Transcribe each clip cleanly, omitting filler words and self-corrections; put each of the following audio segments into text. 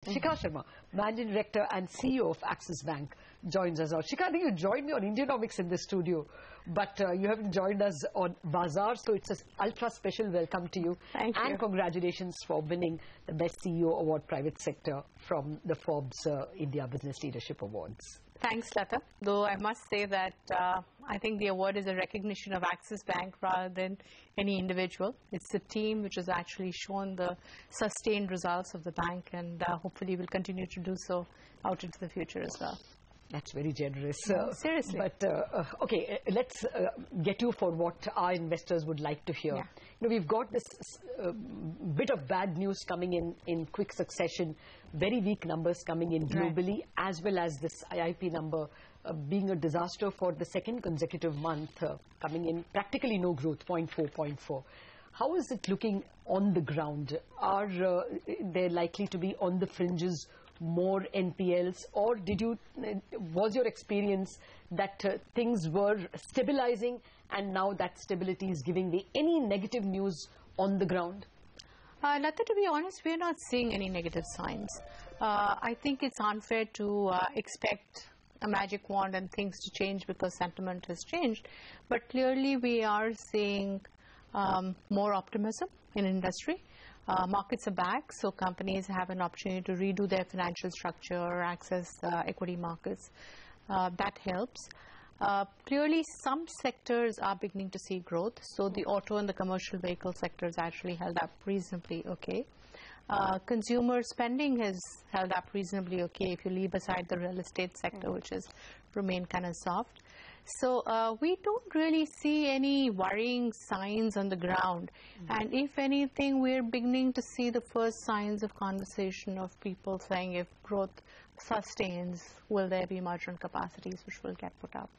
Shikha Sharma, Managing Director and CEO of Axis Bank, joins us out. Shikha, I think you joined me on Indianomics in the studio, but you haven't joined us on Bazaar, so it's an ultra special welcome to you. Thank you. And congratulations for winning the Best CEO Award Private Sector from the Forbes India Business Leadership Awards. Thanks, Lata. Though I must say that I think the award is a recognition of Axis Bank rather than any individual. It's the team which has actually shown the sustained results of the bank, and hopefully will continue to do so out into the future as well. That's very generous. Seriously. But, okay, let's get you for what our investors would like to hear. Yeah. You know, we've got this bit of bad news coming in quick succession, very weak numbers coming in globally, right, as well as this IIP number being a disaster for the second consecutive month, coming in practically no growth, 0.4. How is it looking on the ground? Are there likely to be on the fringes more NPLs, or was your experience that things were stabilizing and now that stability is giving any negative news on the ground? Lata, to be honest, we're not seeing any negative signs. I think it's unfair to expect a magic wand and things to change because sentiment has changed. But clearly we are seeing more optimism in industry. Markets are back, so companies have an opportunity to redo their financial structure or access equity markets. That helps. Clearly, some sectors are beginning to see growth. So the auto and the commercial vehicle sectors actually held up reasonably okay. Consumer spending has held up reasonably okay if you leave aside the real estate sector, which has remained kind of soft. So we don't really see any worrying signs on the ground. And if anything, we're beginning to see the first signs of conversation of people saying if growth sustains, will there be marginal capacities which will get put up.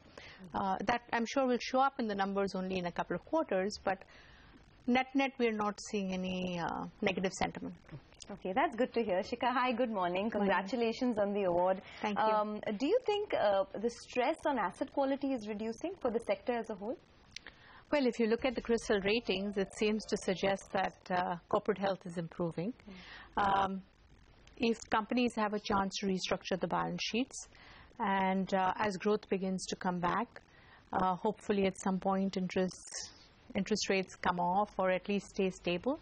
That I'm sure will show up in the numbers only in a couple of quarters, but net, we're not seeing any negative sentiment. Okay, that's good to hear. Shikha, hi, good morning. Congratulations on the award. Thank you. Do you think the stress on asset quality is reducing for the sector as a whole? Well, if you look at the CRISIL ratings, it seems to suggest that corporate health is improving. If companies have a chance to restructure the balance sheets, and as growth begins to come back, hopefully at some point interest rates come off or at least stay stable,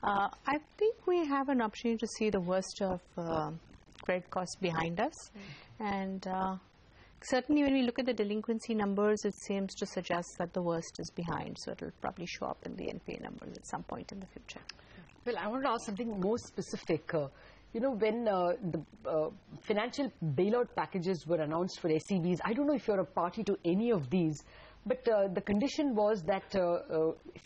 I think we have an opportunity to see the worst of credit costs behind us. And certainly when we look at the delinquency numbers, it seems to suggest that the worst is behind. So it will probably show up in the NPA numbers at some point in the future. Well, I want to ask something more specific. You know, when the financial bailout packages were announced for SEBs, I don't know if you're a party to any of these, but the condition was that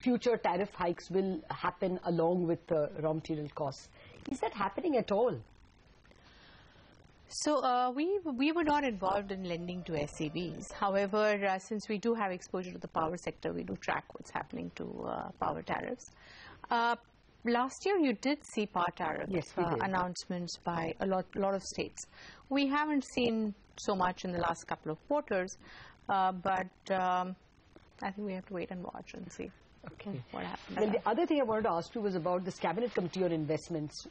future tariff hikes will happen along with raw material costs. Is that happening at all? So we were not involved in lending to SEBs. However, since we do have exposure to the power sector, we do track what's happening to power tariffs. Last year, you did see power tariff announcements by a lot of states. We haven't seen so much in the last couple of quarters, but I think we have to wait and watch and see what happens. Well, the other thing I wanted to ask you was about this Cabinet Committee on Investments.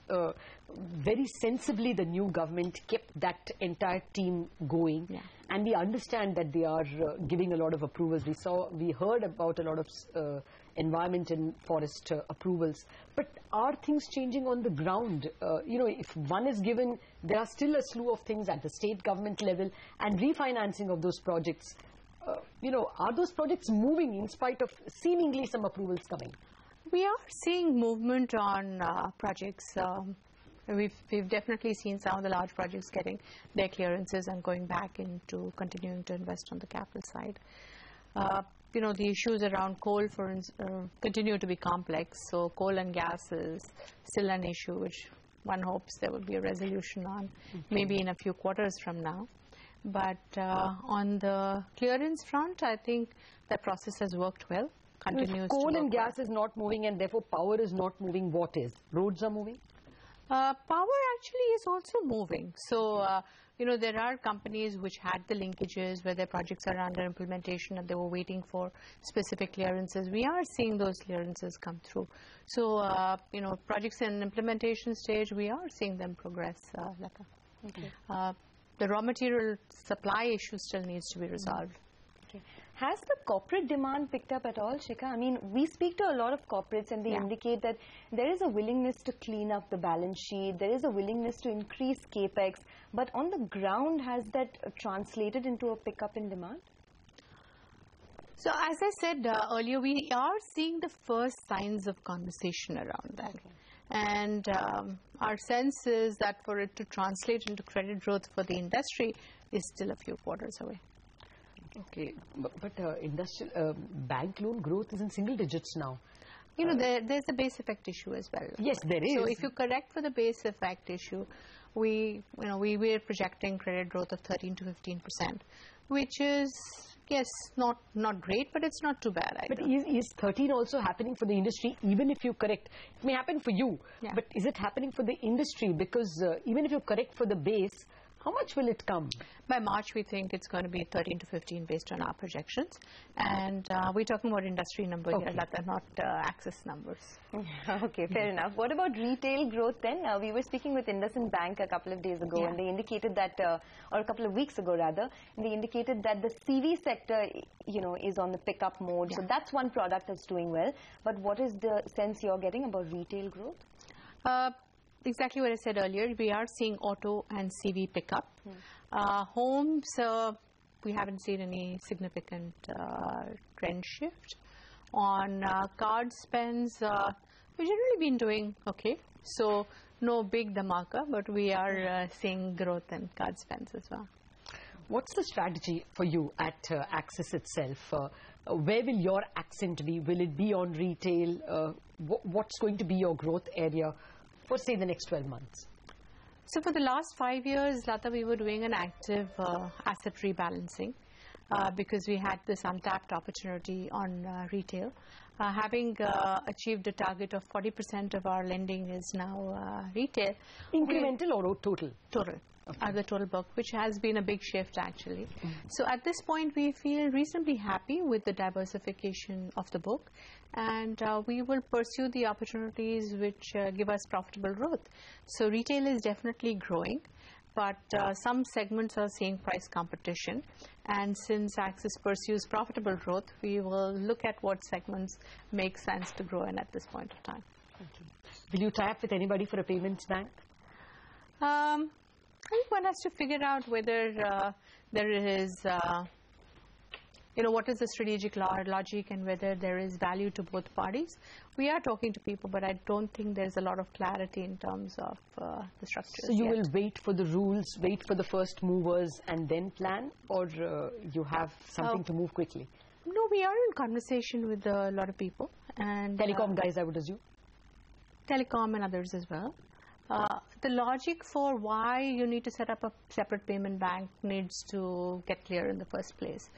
Very sensibly, the new government kept that entire team going, and we understand that they are giving a lot of approvals. We heard about a lot of environment and forest approvals. But are things changing on the ground? You know, if one is given, there are still a slew of things at the state government level and refinancing of those projects. You know, are those projects moving in spite of seemingly some approvals coming? We are seeing movement on projects. We've definitely seen some of the large projects getting their clearances and going back into continuing to invest on the capital side. You know, the issues around coal continue to be complex. So coal and gas is still an issue which one hopes there will be a resolution on, maybe in a few quarters from now. But on the clearance front, I think that process has worked well. Continues. If coal and gas is not moving and therefore power is not moving, what is? Roads are moving? Power actually is also moving. So, there are companies which had the linkages where their projects are under implementation and they were waiting for specific clearances. We are seeing those clearances come through. So, projects in implementation stage, we are seeing them progress, Lata. Okay. The raw material supply issue still needs to be resolved. Okay. Has the corporate demand picked up at all, Shikha? I mean, we speak to a lot of corporates and they indicate that there is a willingness to clean up the balance sheet, there is a willingness to increase capex, but on the ground, has that translated into a pickup in demand? So as I said earlier, we are seeing the first signs of conversation around that. Okay. And our sense is that for it to translate into credit growth for the industry is still a few quarters away. Okay, but industrial bank loan growth is in single digits now. There's a base effect issue as well. Yes, there is. So if you correct for the base effect issue, we were projecting credit growth of 13 to 15%, which is, yes, not great, but it's not too bad either. But is 13 also happening for the industry, even if you correct? It may happen for you, but is it happening for the industry? Because even if you correct for the base, how much will it come? By March, we think it's going to be 13 to 15 based on our projections. And we're talking about industry numbers here, Lata, not Axis numbers. Okay, fair enough. What about retail growth then? We were speaking with IndusInd Bank a couple of days ago, and they indicated that, or a couple of weeks ago rather, and they indicated that the CV sector, is on the pickup mode. So that's one product that's doing well. But what is the sense you're getting about retail growth? Exactly what I said earlier. We are seeing auto and CV pick up. Homes, we haven't seen any significant trend shift. On card spends, we've generally been doing okay. So no big dhamaka, but we are seeing growth in card spends as well. What's the strategy for you at Axis itself? Where will your accent be? Will it be on retail? What's going to be your growth area for, say, the next 12 months? So for the last 5 years, Lata, we were doing an active asset rebalancing because we had this untapped opportunity on retail. Having achieved a target of 40% of our lending is now retail. Incremental or total? Total. The total book, which has been a big shift actually. So at this point, we feel reasonably happy with the diversification of the book, and we will pursue the opportunities which give us profitable growth. So retail is definitely growing, but some segments are seeing price competition, and since Axis pursues profitable growth, we will look at what segments make sense to grow in at this point of time. Okay. Will you tie up with anybody for a payments bank? I think one has to figure out whether there is, what is the strategic logic and whether there is value to both parties. We are talking to people, but I don't think there's a lot of clarity in terms of the structures. So you will wait for the rules, wait for the first movers and then plan, or you have something to move quickly? No, we are in conversation with a lot of people. And telecom guys, I would assume? Telecom and others as well. The logic for why you need to set up a separate payment bank needs to get clear in the first place.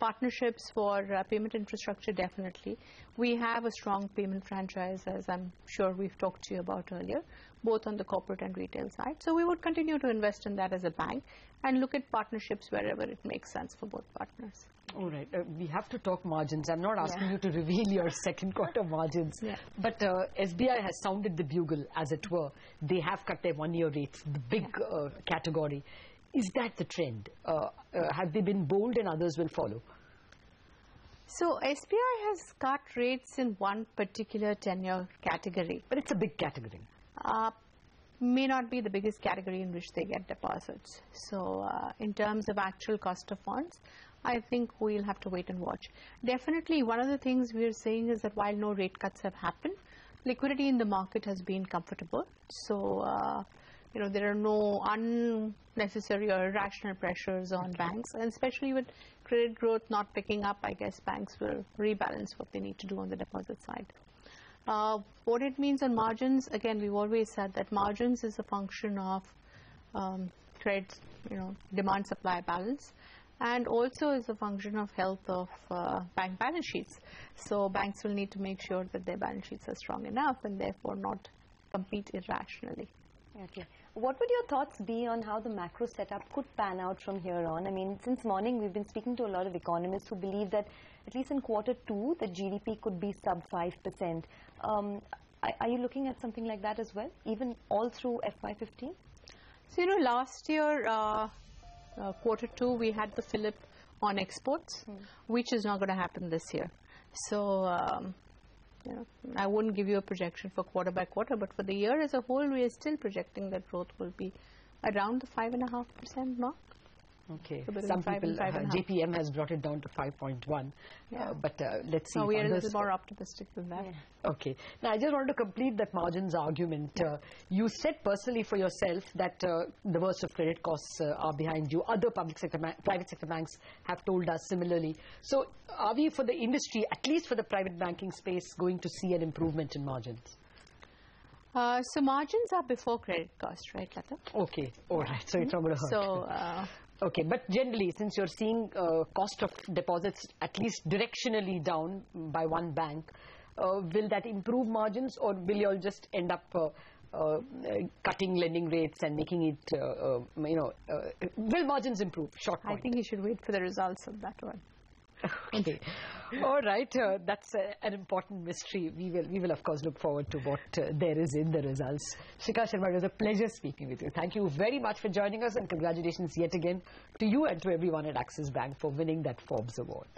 Partnerships for payment infrastructure, definitely. We have a strong payment franchise, as I'm sure we've talked to you about earlier, both on the corporate and retail side. So we would continue to invest in that as a bank and look at partnerships wherever it makes sense for both partners. All right. We have to talk margins. I'm not asking you to reveal your second quarter margins. But SBI has sounded the bugle, as it were. They have cut their one-year rates, the big category. Is that the trend? Have they been bold and others will follow? So SBI has cut rates in one particular tenure category. But it's a big category. May not be the biggest category in which they get deposits. So in terms of actual cost of funds, I think we'll have to wait and watch. Definitely, one of the things we're saying is that while no rate cuts have happened, liquidity in the market has been comfortable. So, there are no unnecessary or irrational pressures on banks, and especially with credit growth not picking up, I guess banks will rebalance what they need to do on the deposit side. What it means on margins, again, we've always said that margins is a function of credit, demand-supply balance, and also is a function of health of bank balance sheets. So banks will need to make sure that their balance sheets are strong enough and therefore not compete irrationally. Okay. What would your thoughts be on how the macro setup could pan out from here on? I mean, since morning we've been speaking to a lot of economists who believe that at least in Q2, the GDP could be sub 5%. Are you looking at something like that as well, even all through FY15? So, last year, Q2, we had the fillip on exports, which is not going to happen this year. So, I wouldn't give you a projection for quarter by quarter, but for the year as a whole, we are still projecting that growth will be around the 5.5% mark. Okay. So Some people, JPM has brought it down to 5.1, but let's see. No, we are a little more optimistic than that. Yeah. Okay. Now, I just wanted to complete that margins argument. You said personally for yourself that the worst of credit costs are behind you. Other private sector banks have told us similarly. So, are we, for the industry, at least for the private banking space, going to see an improvement in margins? So margins are before credit cost, right, Lata? Okay. All right. So, it's not going to hurt. So, okay, but generally, since you're seeing cost of deposits at least directionally down by one bank, will that improve margins, or will you all just end up cutting lending rates and making it, will margins improve? Short point. I think you should wait for the results of that one. Okay. All right. That's an important mystery. We will, of course, look forward to what there is in the results. Shikha Sharma, it was a pleasure speaking with you. Thank you very much for joining us, and congratulations yet again to you and to everyone at Axis Bank for winning that Forbes Award.